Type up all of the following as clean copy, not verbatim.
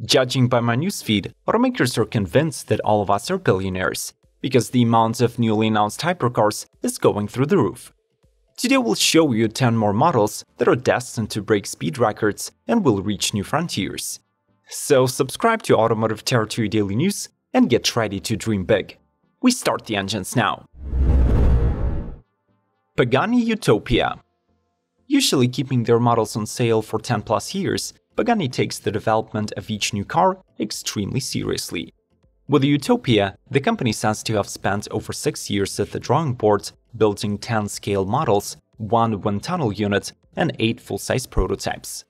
Judging by my newsfeed, automakers are convinced that all of us are billionaires, because the amount of newly announced hypercars is going through the roof. Today we'll show you 10 more models that are destined to break speed records and will reach new frontiers. So subscribe to Automotive Territory Daily News and get ready to dream big. We start the engines now. Pagani Utopia. Usually keeping their models on sale for 10 plus years, Pagani takes the development of each new car extremely seriously. With the Utopia, the company says to have spent over 6 years at the drawing board, building 10 scale models, 1 wind tunnel unit, and 8 full-size prototypes.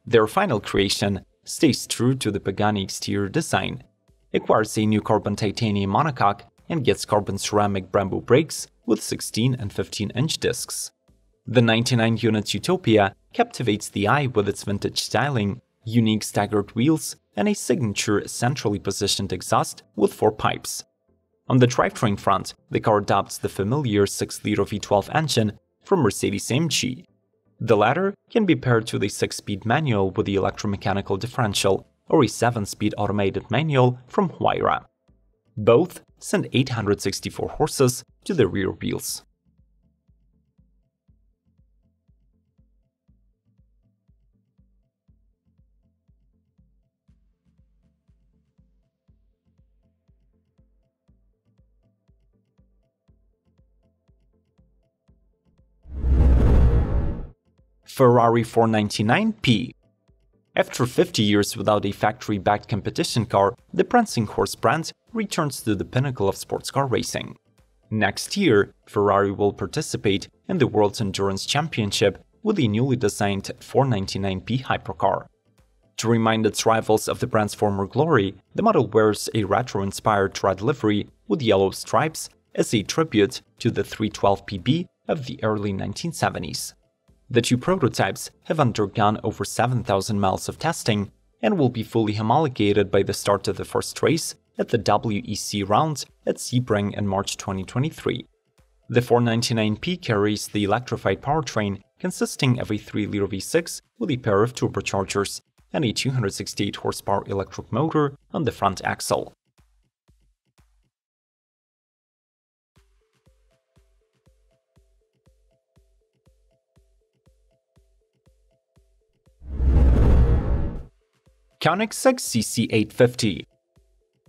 Their final creation stays true to the Pagani exterior design, acquires a new carbon titanium monocoque, and gets carbon ceramic Brembo brakes with 16 and 15-inch discs. The 99-unit Utopia captivates the eye with its vintage styling, unique staggered wheels, and a signature centrally positioned exhaust with 4 pipes. On the drivetrain front, the car adopts the familiar 6-liter V12 engine from Mercedes-AMG. The latter can be paired with a 6-speed manual with the electromechanical differential or a 7-speed automated manual from Huayra. Both send 864 horses to the rear wheels. Ferrari 499p. After 50 years without a factory-backed competition car, the prancing horse brand returns to the pinnacle of sports car racing. Next year, Ferrari will participate in the World's Endurance Championship with a newly designed 499p hypercar. To remind its rivals of the brand's former glory, the model wears a retro-inspired tread livery with yellow stripes as a tribute to the 312pb of the early 1970s. The 2 prototypes have undergone over 7,000 miles of testing and will be fully homologated by the start of the first race at the WEC round at Sebring in March 2023. The 499p carries the electrified powertrain consisting of a 3-liter V6 with a pair of turbochargers and a 268 horsepower electric motor on the front axle. Koenigsegg CC850.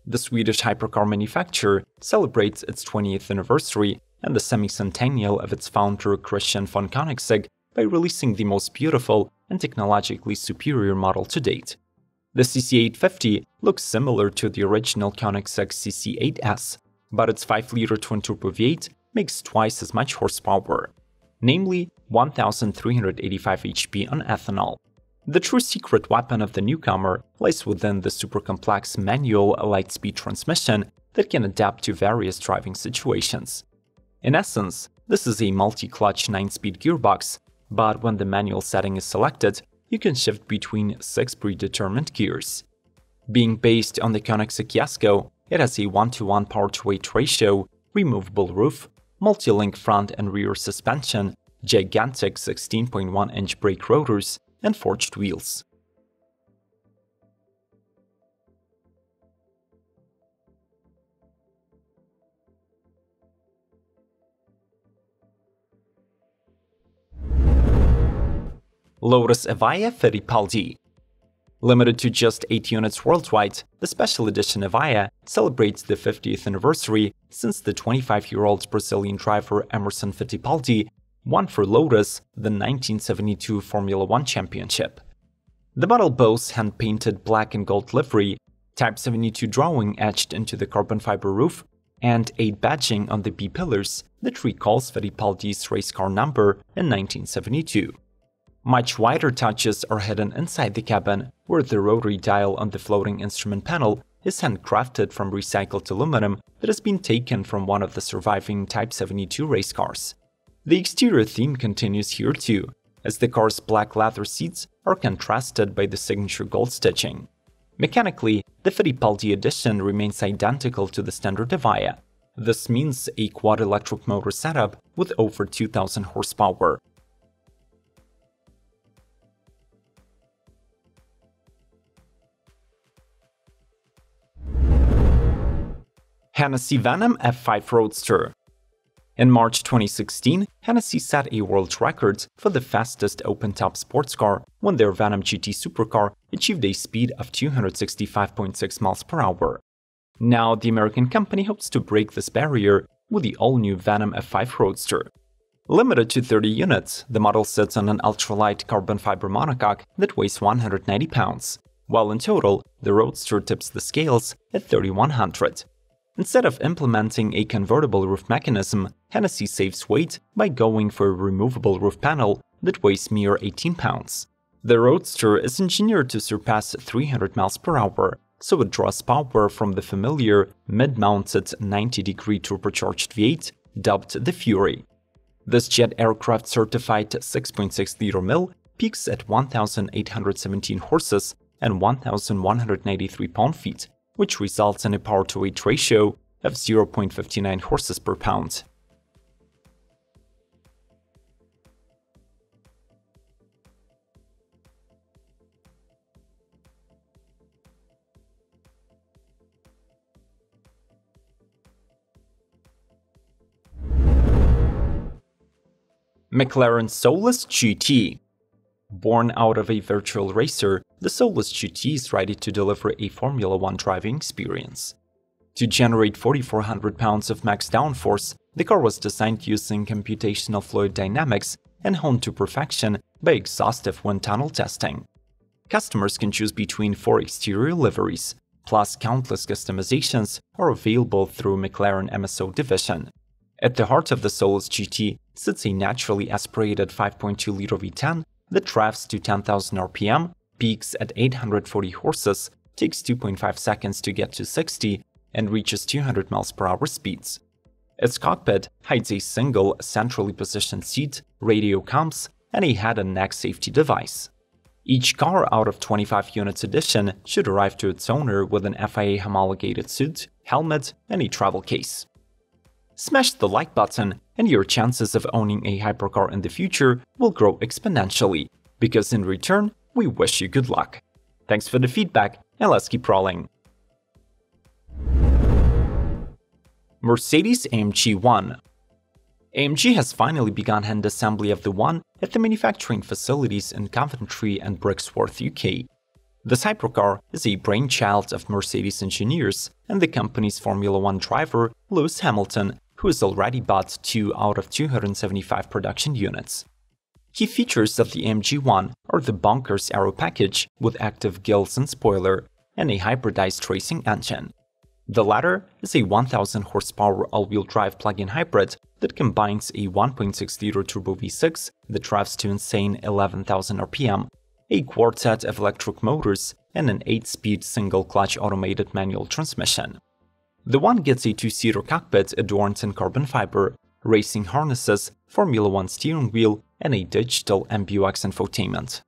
The Swedish hypercar manufacturer celebrates its 20th anniversary and the semicentennial of its founder Christian von Koenigsegg by releasing the most beautiful and technologically superior model to date. The CC850 looks similar to the original Koenigsegg CC8S, but its 5-liter twin-turbo V8 makes twice as much horsepower, namely 1,385 HP on ethanol. The true secret weapon of the newcomer lies within the super-complex manual light-speed transmission that can adapt to various driving situations. In essence, this is a multi-clutch 9-speed gearbox, but when the manual setting is selected, you can shift between 6 predetermined gears. Being based on the Koenigsegg Jesko, it has a 1:1 power-to-weight ratio, removable roof, multi-link front and rear suspension, gigantic 16.1-inch brake rotors, and forged wheels. Lotus Evija Fittipaldi. Limited to just 8 units worldwide, the special edition Evija celebrates the 50th anniversary since the 25-year-old Brazilian driver Emerson Fittipaldi won for Lotus the 1972 Formula 1 championship. The model boasts hand-painted black and gold livery, Type 72 drawing etched into the carbon fiber roof, and 8 badging on the B-pillars that recalls Fittipaldi's race car number in 1972. Much wider touches are hidden inside the cabin, where the rotary dial on the floating instrument panel is handcrafted from recycled aluminum that has been taken from one of the surviving Type 72 race cars. The exterior theme continues here too, as the car's black leather seats are contrasted by the signature gold stitching. Mechanically, the Fittipaldi edition remains identical to the standard Evija. This means a quad-electric motor setup with over 2,000 horsepower. Hennessy Venom F5 Roadster. In March 2016, Hennessy set a world record for the fastest open-top sports car when their Venom GT supercar achieved a speed of 265.6 miles per hour. Now, the American company hopes to break this barrier with the all-new Venom F5 Roadster. Limited to 30 units, the model sits on an ultralight carbon fiber monocoque that weighs 190 pounds, while in total, the Roadster tips the scales at 3,100. Instead of implementing a convertible roof mechanism, Hennessy saves weight by going for a removable roof panel that weighs mere 18 pounds. The Roadster is engineered to surpass 300 miles per hour, so it draws power from the familiar mid-mounted 90-degree turbocharged V8 dubbed the Fury. This jet aircraft certified 6.6-liter mill peaks at 1,817 horses and 1,183 pound-feet, which results in a power-to-weight ratio of 0.59 horses per pound. McLaren Solus GT. Born out of a virtual racer, the Solus GT is ready to deliver a Formula One driving experience. To generate 4,400 pounds of max downforce, the car was designed using computational fluid dynamics and honed to perfection by exhaustive wind tunnel testing. Customers can choose between 4 exterior liveries, plus countless customizations are available through McLaren MSO division. At the heart of the Solus GT sits a naturally aspirated 5.2-liter V10 that revs to 10,000 RPM, peaks at 840 horses, takes 2.5 seconds to get to 60, and reaches 200 miles per hour speeds. Its cockpit hides a single centrally positioned seat, radio comms, and a head and neck safety device. Each car out of 25 units edition should arrive to its owner with an FIA homologated suit, helmet, and a travel case. Smash the like button and your chances of owning a hypercar in the future will grow exponentially, because in return, we wish you good luck. Thanks for the feedback, and let's keep rolling. Mercedes-AMG One. AMG has finally begun hand assembly of the One at the manufacturing facilities in Coventry and Brixworth, UK. This hypercar is a brainchild of Mercedes engineers and the company's Formula One driver, Lewis Hamilton, who has already bought 2 out of 275 production units. Key features of the AMG One are the bonkers aero package with active gills and spoiler, and a hybridized racing engine. The latter is a 1,000 horsepower all-wheel drive plug-in hybrid that combines a 1.6-liter turbo V6 that revs to insane 11,000 RPM, a quartet of electric motors, and an 8-speed single-clutch automated manual transmission. The One gets a 2-seater cockpit adorned in carbon fiber, racing harnesses, Formula One steering wheel, and a digital MBUX infotainment.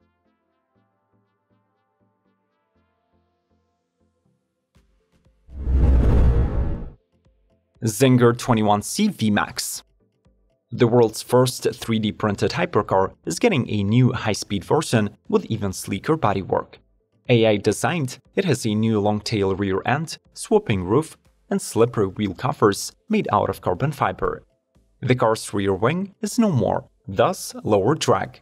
Zinger 21C VMAX. The world's first 3D printed hypercar is getting a new high-speed version with even sleeker bodywork. AI designed, it has a new long-tail rear end, swooping roof, and slippery wheel covers made out of carbon fiber. The car's rear wing is no more, thus lower drag.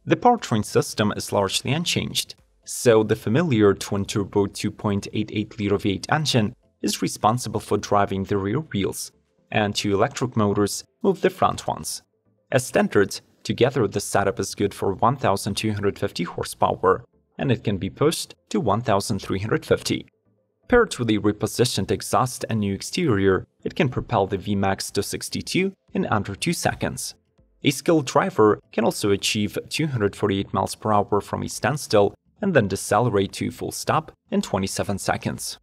The powertrain system is largely unchanged, so the familiar twin-turbo 2.88-liter V8 engine is responsible for driving the rear wheels, and 2 electric motors move the front ones. As standard, together the setup is good for 1,250 horsepower, and it can be pushed to 1,350. Paired with a repositioned exhaust and new exterior, it can propel the VMAX to 62 in under 2 seconds. A skilled driver can also achieve 248 miles per hour from a standstill and then decelerate to full stop in 27 seconds.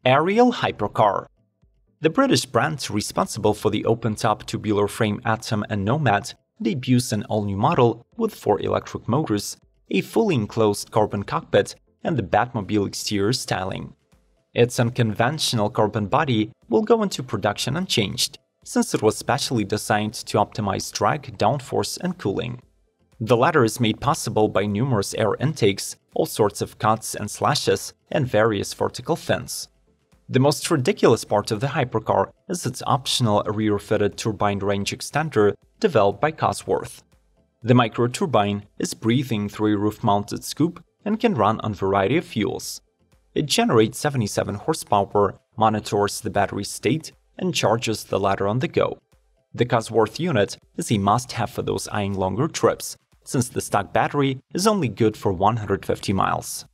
Ariel Hypercar. The British brand responsible for the open-top tubular frame Atom and Nomad debuts an all-new model with 4 electric motors, a fully enclosed carbon cockpit, and the Batmobile exterior styling. Its unconventional carbon body will go into production unchanged, since it was specially designed to optimize drag, downforce, and cooling. The latter is made possible by numerous air intakes, all sorts of cuts and slashes, and various vertical fins. The most ridiculous part of the hypercar is its optional rear-fitted turbine range extender developed by Cosworth. The microturbine is breathing through a roof-mounted scoop and can run on a variety of fuels. It generates 77 horsepower, monitors the battery state, and charges the latter on the go. The Cosworth unit is a must-have for those eyeing longer trips, since the stock battery is only good for 150 miles.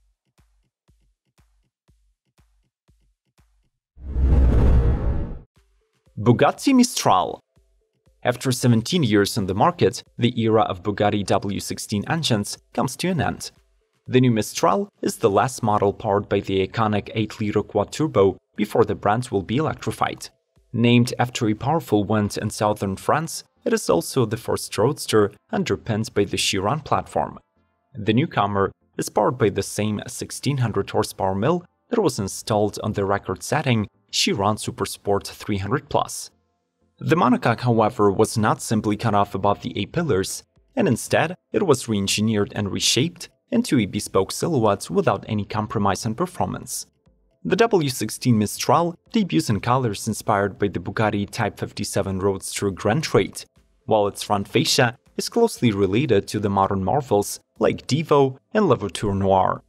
Bugatti Mistral. After 17 years on the market, the era of Bugatti W16 engines comes to an end. The new Mistral is the last model powered by the iconic 8-liter quad-turbo before the brand will be electrified. Named after a powerful wind in southern France, it is also the first roadster underpinned by the Chiron platform. The newcomer is powered by the same 1600 horsepower mill that was installed on the record-setting Chiron Supersport 300+. The monocoque, however, was not simply cut off above the A-pillars, and instead it was re-engineered and reshaped into a bespoke silhouette without any compromise on performance. The W16 Mistral debuts in colors inspired by the Bugatti Type 57 Roadster Grand Trade, while its front fascia is closely related to the modern marvels like Devo and Le Voiture Noire.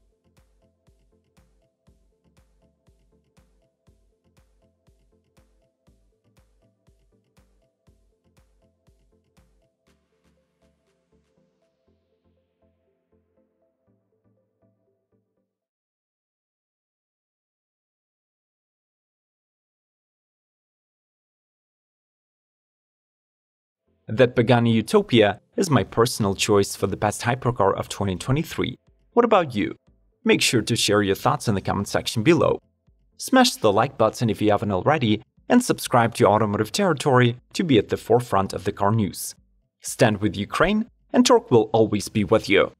That Pagani Utopia is my personal choice for the best hypercar of 2023. What about you? Make sure to share your thoughts in the comment section below. Smash the like button if you haven't already, and subscribe to Automotive Territory to be at the forefront of the car news. Stand with Ukraine, and torque will always be with you.